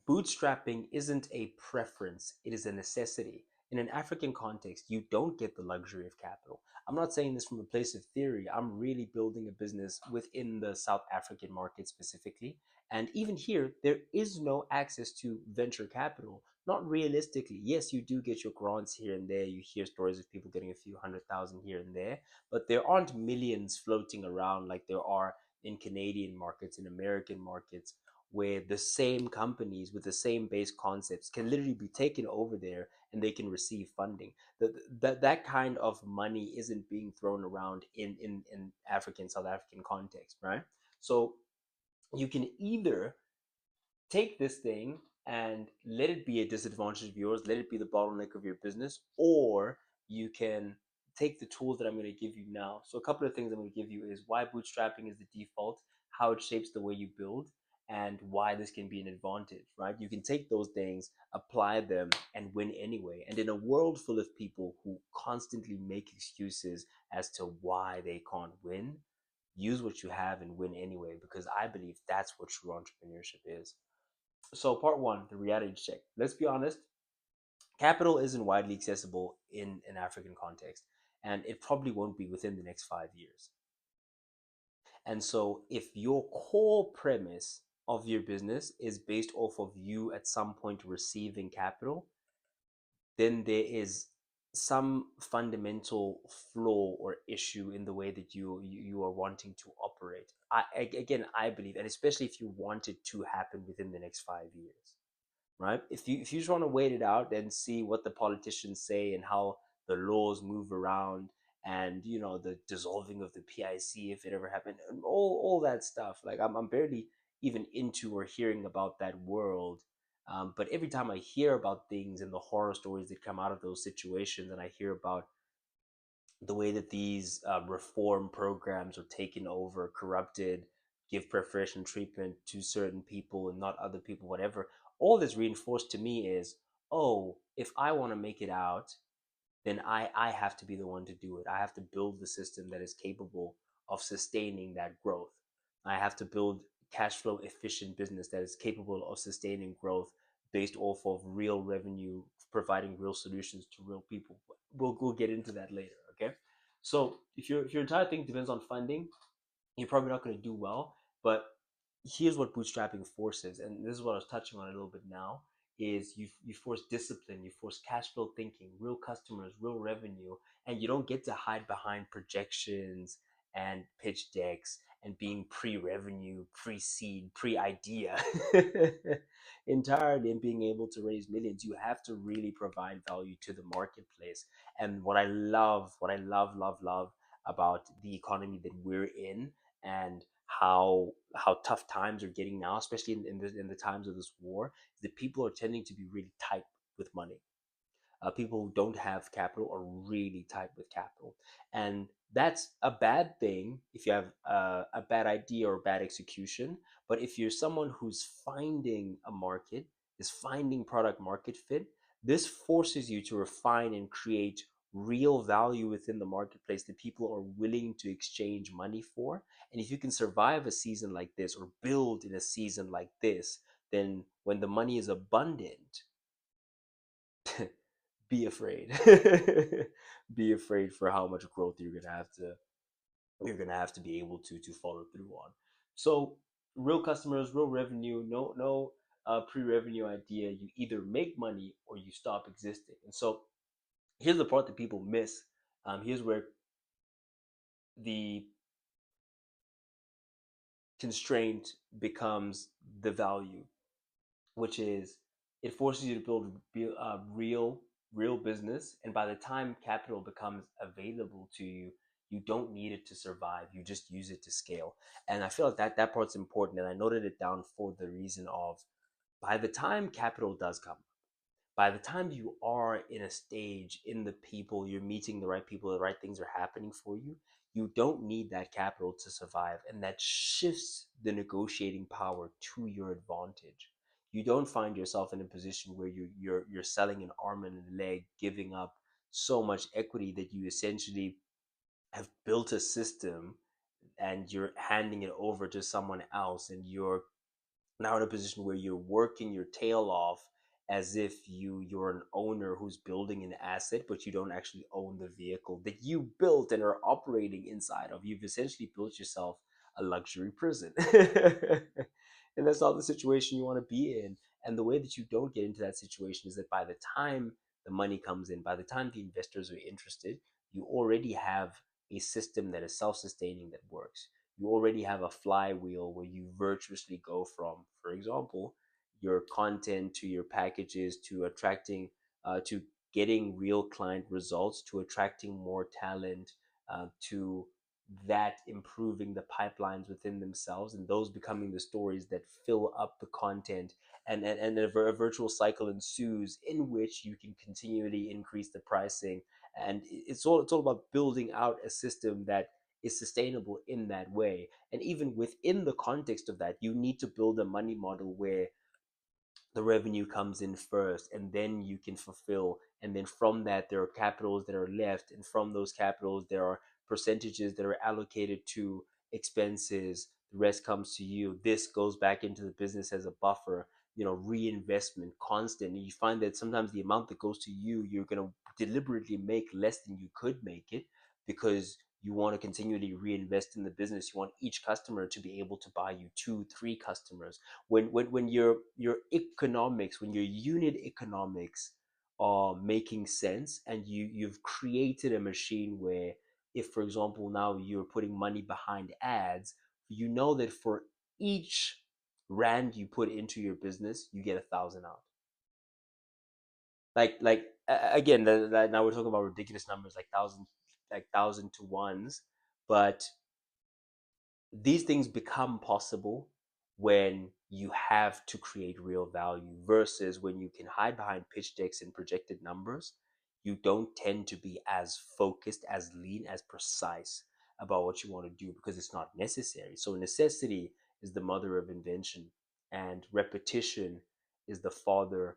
Bootstrapping isn't a preference, it is a necessity. In an African context, you don't get the luxury of capital. I'm not saying this from a place of theory. I'm really building a business within the South African market specifically. And even here, there is no access to venture capital. Not realistically. Yes, you do get your grants here and there. You hear stories of people getting a few 100,000 here and there, but there aren't millions floating around like there are in Canadian markets, in American markets, where the same companies with the same base concepts can literally be taken over there and they can receive funding. That kind of money isn't being thrown around in African, South African context, right? So you can either take this thing and let it be a disadvantage of yours, let it be the bottleneck of your business, or you can take the tools that I'm going to give you now. So, a couple of things I'm going to give you is why bootstrapping is the default, how it shapes the way you build, and why this can be an advantage, right? You can take those things, apply them, and win anyway. And in a world full of people who constantly make excuses as to why they can't win, use what you have and win anyway, because I believe that's what true entrepreneurship is. So, part one, the reality check. Let's be honest, capital isn't widely accessible in an African context, and it probably won't be within the next 5 years. And so, if your core premise of your business is based off of you at some point receiving capital, then there is some fundamental flaw or issue in the way that you are wanting to operate. Again, I believe, and especially if you want it to happen within the next 5 years, right? If you just want to wait it out and see what the politicians say and how the laws move around, and the dissolving of the PIC if it ever happened, and all that stuff. Like I'm barely even into or hearing about that world. But every time I hear about things and the horror stories that come out of those situations, and I hear about the way that these reform programs are taken over, corrupted, give preferential treatment to certain people and not other people, whatever. All that's reinforced to me is, oh, if I want to make it out, then I have to be the one to do it. I have to build the system that is capable of sustaining that growth. I have to build cash flow efficient business that is capable of sustaining growth based off of real revenue, providing real solutions to real people. We'll get into that later, okay? So if your entire thing depends on funding, you're probably not going to do well. But here's what bootstrapping forces, and this is what I was touching on a little bit now, is you force discipline, you force cash flow thinking, real customers, real revenue, and you don't get to hide behind projections and pitch decks and being pre-revenue, pre-seed, pre-idea entirely, and being able to raise millions. You have to really provide value to the marketplace. And what I love about the economy that we're in, and how tough times are getting now, especially in the times of this war, is that people are tending to be really tight with money. People who don't have capital are really tight with capital, and that's a bad thing if you have a bad idea or bad execution. But if you're someone who's finding a market, is finding product market fit, this forces you to refine and create real value within the marketplace that people are willing to exchange money for. And if you can survive a season like this or build in a season like this, then when the money is abundant, be afraid. Be afraid for how much growth you're gonna have to be able to follow through on. So real customers, real revenue, no pre-revenue idea. You either make money or you stop existing. And so here's the part that people miss. Here's where the constraint becomes the value, which is it forces you to build real business. And by the time capital becomes available to you, you don't need it to survive, you just use it to scale. And I feel like that part's important, and I noted it down for the reason of, by the time capital does come, by the time you are in a stage in the people, you're meeting the right people, the right things are happening for you, you don't need that capital to survive. And that shifts the negotiating power to your advantage. You don't find yourself in a position where you're selling an arm and a leg, giving up so much equity that you essentially have built a system and you're handing it over to someone else, and you're now in a position where you're working your tail off as if you're an owner who's building an asset, but you don't actually own the vehicle that you built and are operating inside of. You've essentially built yourself a luxury prison. And that's not the situation you want to be in. And the way that you don't get into that situation is that by the time the money comes in, by the time the investors are interested, you already have a system that is self-sustaining that works. You already have a flywheel where you virtuously go from, for example, your content to your packages to attracting, to getting real client results, to attracting more talent, to that improving the pipelines within themselves, and those becoming the stories that fill up the content, and a virtual cycle ensues in which you can continually increase the pricing. And it's all about building out a system that is sustainable in that way. And even within the context of that, you need to build a money model where the revenue comes in first and then you can fulfill, and then from that there are capitals that are left, and from those capitals there are percentages that are allocated to expenses. The rest comes to you. This goes back into the business as a buffer, reinvestment constant. And you find that sometimes the amount that goes to you, you're going to deliberately make less than you could make it, because you want to continually reinvest in the business. You want each customer to be able to buy you two, three customers. When your economics, when your unit economics are making sense, and you've created a machine where, if for example now you're putting money behind ads, you know that for each rand you put into your business, you get 1,000 out. Again, now we're talking about ridiculous numbers, like thousand to ones, but these things become possible when you have to create real value, versus when you can hide behind pitch decks and projected numbers. You don't tend to be as focused, as lean, as precise about what you want to do, because it's not necessary. So necessity is the mother of invention, and repetition is the father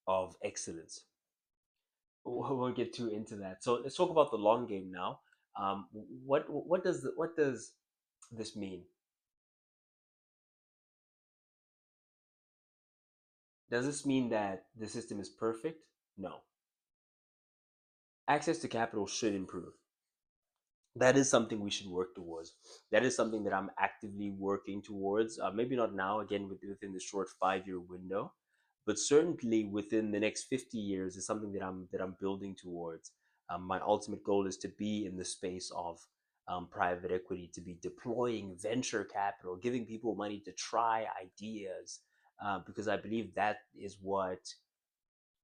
of excellence. We won't get too into that. So let's talk about the long game now. What does this mean? Does this mean that the system is perfect? No. Access to capital should improve. That is something we should work towards. That is something that I'm actively working towards. Maybe not now, again, within the short 5 year window, but certainly within the next 50 years is something that I'm building towards. My ultimate goal is to be in the space of private equity, to be deploying venture capital, giving people money to try ideas, because I believe that is what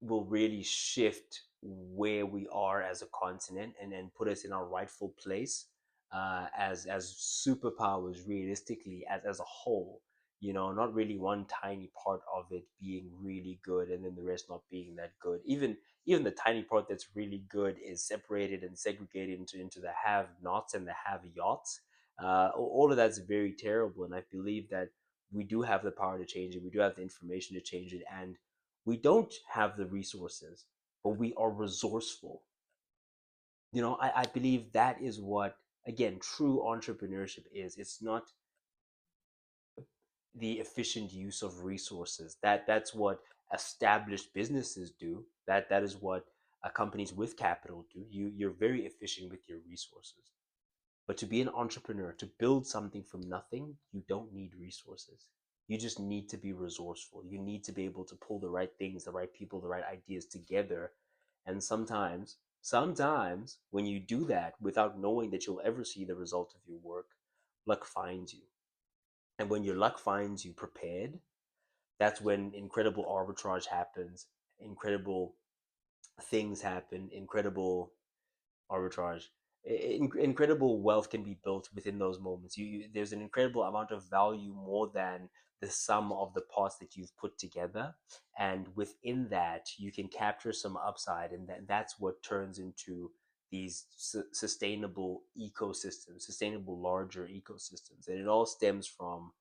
will really shift where we are as a continent, and then put us in our rightful place, as superpowers, realistically, as a whole. Not really one tiny part of it being really good and then the rest not being that good. Even the tiny part that's really good is separated and segregated into the have nots and the have yachts. All of that's very terrible, and I believe that we do have the power to change it. We do have the information to change it, and we don't have the resources, but we are resourceful. I believe that is what, again, true entrepreneurship is. It's not the efficient use of resources. That's what established businesses do. That is what companies with capital do. You're very efficient with your resources. But to be an entrepreneur, to build something from nothing, you don't need resources. You just need to be resourceful. You need to be able to pull the right things, the right people, the right ideas together. And sometimes when you do that without knowing that you'll ever see the result of your work, luck finds you. And when your luck finds you prepared, that's when incredible arbitrage happens, incredible things happen, incredible arbitrage. Incredible wealth can be built within those moments. There's an incredible amount of value, more than the sum of the parts that you've put together, and within that you can capture some upside, and that's what turns into these sustainable ecosystems, sustainable larger ecosystems. And it all stems from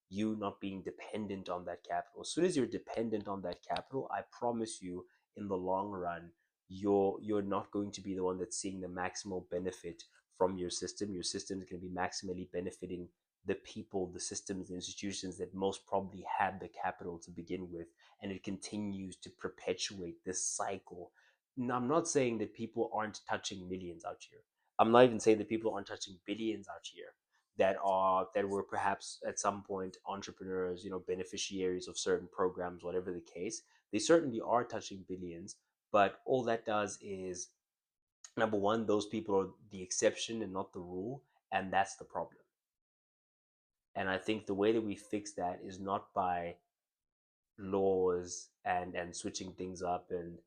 you not being dependent on that capital. As soon as you're dependent on that capital, I promise you, in the long run, you're not going to be the one that's seeing the maximal benefit from your system. Your system is going to be maximally benefiting the people, the systems, the institutions that most probably had the capital to begin with, and it continues to perpetuate this cycle. Now, I'm not saying that people aren't touching millions out here. I'm not even saying that people aren't touching billions out here that were perhaps at some point entrepreneurs, beneficiaries of certain programs, whatever the case. They certainly are touching billions, but all that does is, number one, those people are the exception and not the rule, and that's the problem. And I think the way that we fix that is not by laws and switching things up. And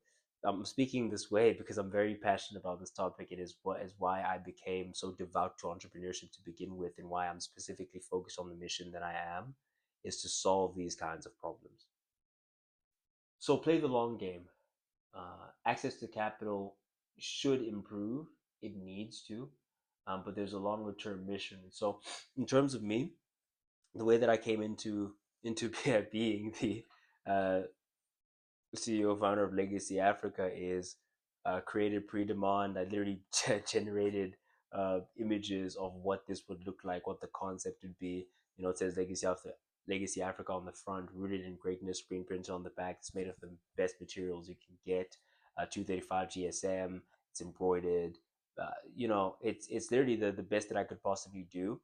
I'm speaking this way because I'm very passionate about this topic. It is why I became so devout to entrepreneurship to begin with, and why I'm specifically focused on the mission that I am, is to solve these kinds of problems. So play the long game. Access to capital should improve. It needs to, but there's a longer term mission. So, in terms of me, the way that I came into being the uh, CEO founder of Legacy Africa is created pre-demand. I literally generated images of what this would look like, what the concept would be. It says Legacy Africa on the front, rooted in greatness, screen printed on the back. It's made of the best materials you can get. 235 GSM. It's embroidered. It's literally the best that I could possibly do.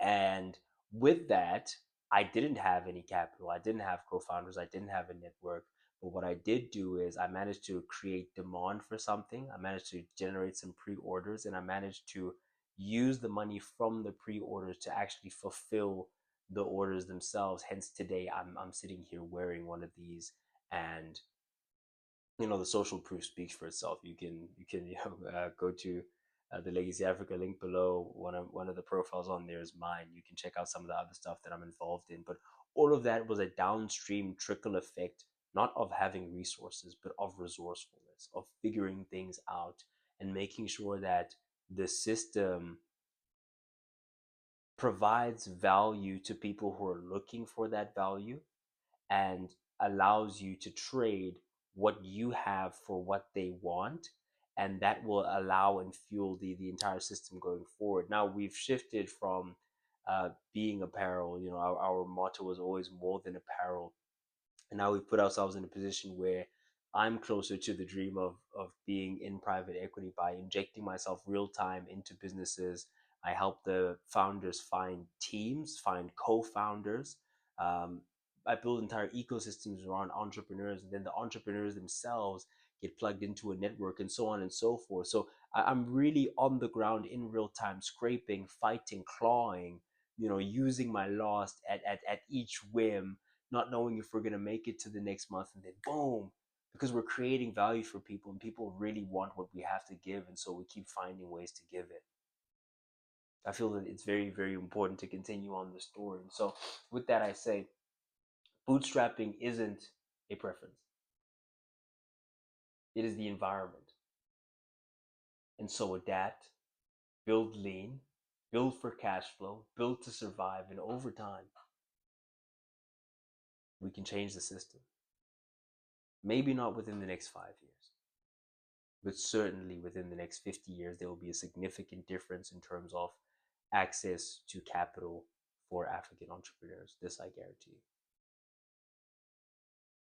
And with that, I didn't have any capital. I didn't have co-founders. I didn't have a network. But what I did do is I managed to create demand for something. I managed to generate some pre-orders, and I managed to use the money from the pre-orders to actually fulfill the orders themselves. Hence today I'm sitting here wearing one of these, and the social proof speaks for itself. You can go to the Legacy Africa link below. One of the profiles on there is mine. You can check out some of the other stuff that I'm involved in. But all of that was a downstream trickle effect, not of having resources, but of resourcefulness, of figuring things out and making sure that the system provides value to people who are looking for that value, and allows you to trade what you have for what they want, and that will allow and fuel the entire system going forward. Now we've shifted from being apparel. Our motto was always more than apparel, and now we've put ourselves in a position where I'm closer to the dream of being in private equity by injecting myself real time into businesses. I help the founders find teams, find co-founders. Um, I build entire ecosystems around entrepreneurs, and then the entrepreneurs themselves get plugged into a network, and so on and so forth. So I'm really on the ground in real time, scraping, fighting, clawing, using my lost at each whim, not knowing if we're going to make it to the next month, and then boom, because we're creating value for people, and people really want what we have to give, and so we keep finding ways to give it. I feel that it's very, very important to continue on the story. And so with that, I say bootstrapping isn't a preference, it is the environment. And so adapt, build lean, build for cash flow, build to survive, and over time we can change the system. Maybe not within the next 5 years, but certainly within the next 50 years, there will be a significant difference in terms of access to capital for African entrepreneurs. This I guarantee.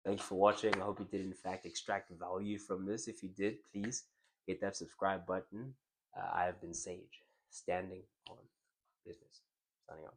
Thanks for watching. I hope you did, in fact, extract value from this. If you did, please hit that subscribe button. I have been Sage, standing on business. Signing out.